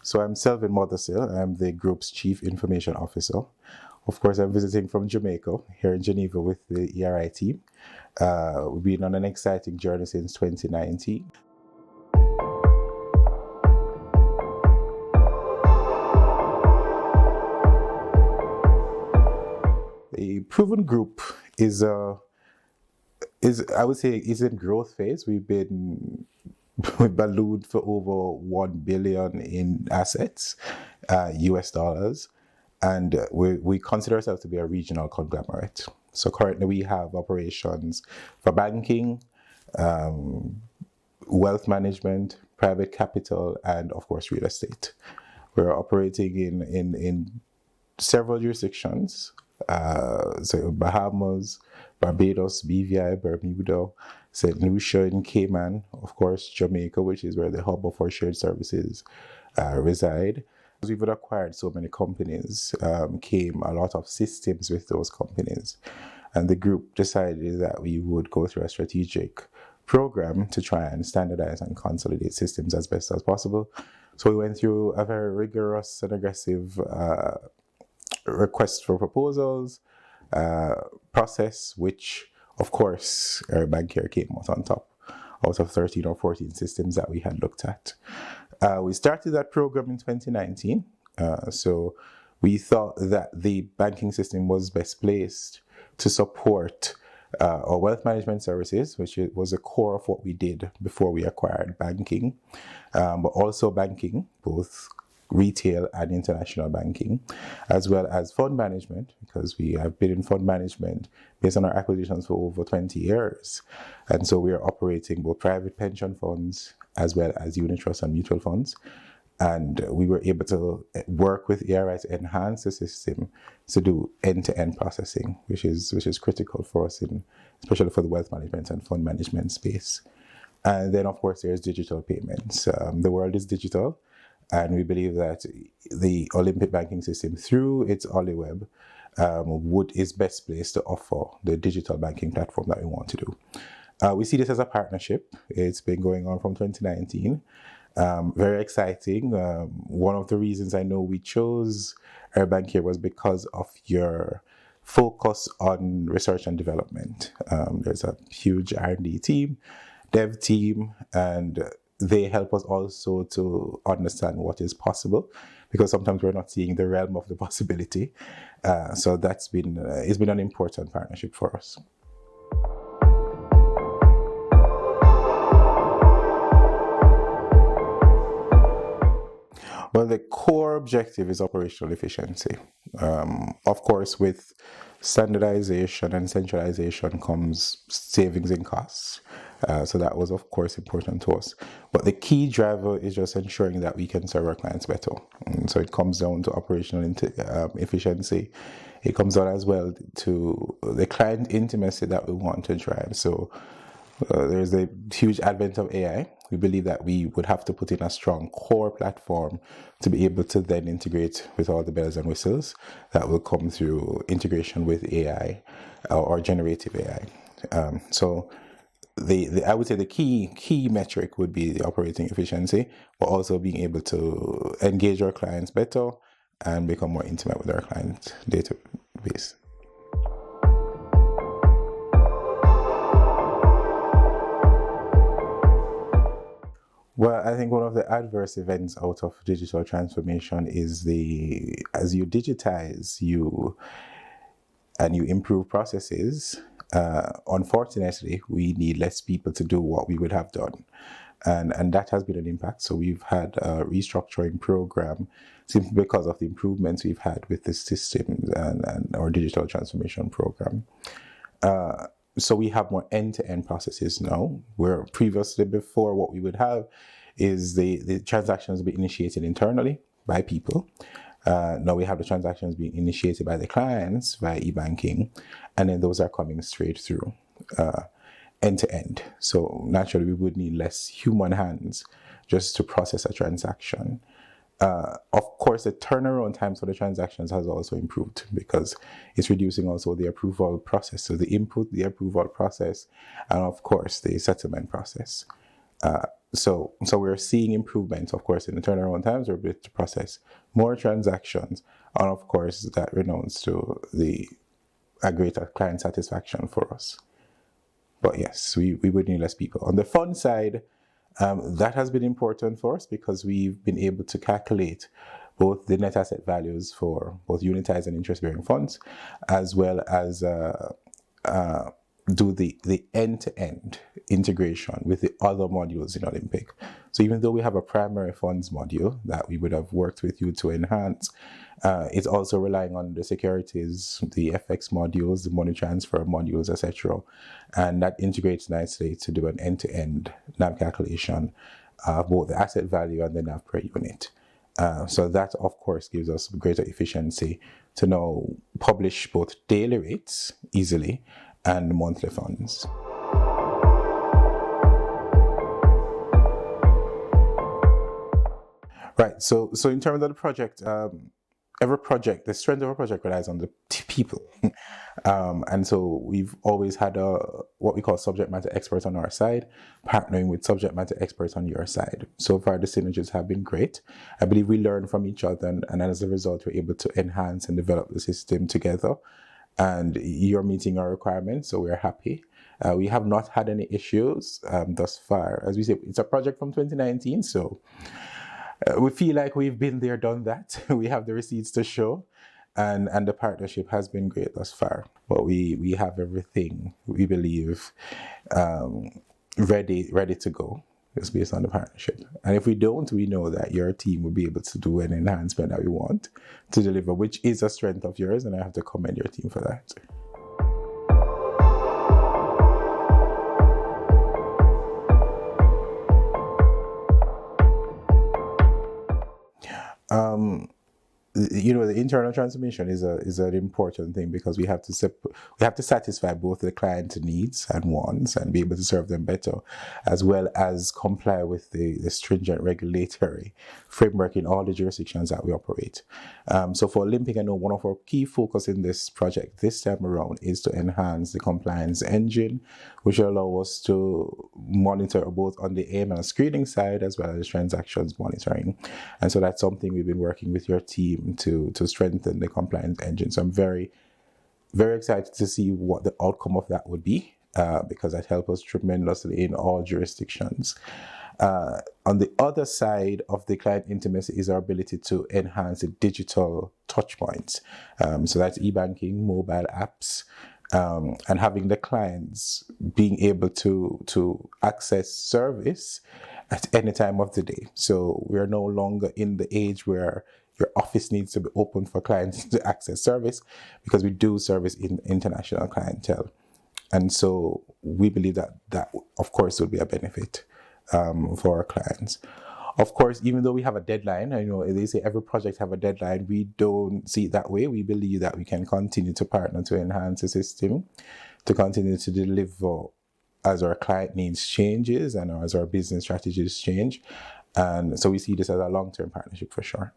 So I'm Selvin Mothersill. I'm the group's Chief Information Officer. Of course, I'm visiting from Jamaica, here in Geneva with the ERI team. We've been on an exciting journey since 2019. The proven group is I would say is in growth phase. We ballooned for over 1 billion in assets, US dollars, and we consider ourselves to be a regional conglomerate. So currently we have operations for banking, wealth management, private capital, and of course real estate. We're operating in several jurisdictions. So Bahamas, Barbados, BVI, Bermuda, St. Lucia in Cayman, of course Jamaica, which is where the hub of our shared services reside. As we've acquired so many companies, came a lot of systems with those companies. And the group decided that we would go through a strategic program to try and standardize and consolidate systems as best as possible. So we went through a very rigorous and aggressive request for proposals process, which of course our bank here came out on top out of 13 or 14 systems that we had looked at. We started that program in 2019. So we thought that the banking system was best placed to support our wealth management services, which was the core of what we did before we acquired banking, but also banking, both retail and international banking, as well as fund management, because we have been in fund management based on our acquisitions for over 20 years. And so we are operating both private pension funds as well as unit trusts and mutual funds. And we were able to work with ERI to enhance the system to do end-to-end processing, which is critical for us, especially for the wealth management and fund management space. And then, of course, there's digital payments. The world is digital. And we believe that the Olympic banking system, through its OliWeb, is best placed to offer the digital banking platform that we want to do. We see this as a partnership. It's been going on from 2019. Very exciting. One of the reasons I know we chose our bank here was because of your focus on research and development. There's a huge R&D team, dev team, and they help us also to understand what is possible, because sometimes we're not seeing the realm of the possibility. So it's been an important partnership for us. Well, the core objective is operational efficiency. Of course, with standardization and centralization comes savings in costs. So that was, of course, important to us. But the key driver is just ensuring that we can serve our clients better. And so it comes down to operational efficiency. It comes down as well to the client intimacy that we want to drive. So there's a huge advent of AI. We believe that we would have to put in a strong core platform to be able to then integrate with all the bells and whistles that will come through integration with AI or generative AI. So I would say the key metric would be the operating efficiency, but also being able to engage our clients better and become more intimate with our client database. Well, I think one of the adverse events out of digital transformation is as you digitize and you improve processes, unfortunately, we need less people to do what we would have done. And that has been an impact. So we've had a restructuring program simply because of the improvements we've had with the systems and our digital transformation program. So we have more end-to-end processes now, where previously before what we would have is the transactions being initiated internally by people. Now we have the transactions being initiated by the clients via e-banking, and then those are coming straight through end-to-end. So naturally we would need less human hands just to process a transaction. Of course, the turnaround times for the transactions has also improved because it's reducing also the approval process. So the input, the approval process, and of course the settlement process. So we're seeing improvements, of course, in the turnaround times. We're able to process more transactions, and of course, that renounce to a greater client satisfaction for us. But yes, we would need less people. On the fund side, that has been important for us because we've been able to calculate both the net asset values for both unitized and interest-bearing funds, as well as do the end-to-end integration with the other modules in Olympic. So even though we have a primary funds module that we would have worked with you to enhance, it's also relying on the securities, the FX modules, the money transfer modules, etc. And that integrates nicely to do an end-to-end NAV calculation of both the asset value and the NAV per unit. So that, of course, gives us greater efficiency to now publish both daily rates easily and monthly funds. Right. So in terms of the project, the strength of a project relies on the people. And so we've always had what we call subject matter experts on our side, partnering with subject matter experts on your side. So far, the synergies have been great. I believe we learn from each other, and as a result, we're able to enhance and develop the system together. And you're meeting our requirements, so we're happy. We have not had any issues thus far. As we say, it's a project from 2019, so we feel like we've been there, done that. We have the receipts to show, and the partnership has been great thus far. But we have everything, we believe, ready to go. It's based on the partnership. And if we don't, we know that your team will be able to do an enhancement that we want to deliver, which is a strength of yours, and I have to commend your team for that. The internal transformation is an important thing because we have to satisfy both the client needs and wants and be able to serve them better, as well as comply with the stringent regulatory framework in all the jurisdictions that we operate. So for Olympic, I know one of our key focus in this project this time around is to enhance the compliance engine, which will allow us to monitor both on the AIM and screening side as well as transactions monitoring. And so that's something we've been working with your team to strengthen the compliance engine. So I'm very, very excited to see what the outcome of that would be, because that helps us tremendously in all jurisdictions. On the other side of the client intimacy is our ability to enhance the digital touch points. So that's e-banking, mobile apps, and having the clients being able to access service at any time of the day. So we are no longer in the age where your office needs to be open for clients to access service, because we do service in international clientele. And so we believe that of course will be a benefit for our clients. Of course, even though we have a deadline, I know they say every project have a deadline, we don't see it that way. We believe that we can continue to partner to enhance the system, to continue to deliver as our client needs changes and as our business strategies change. And so we see this as a long-term partnership for sure.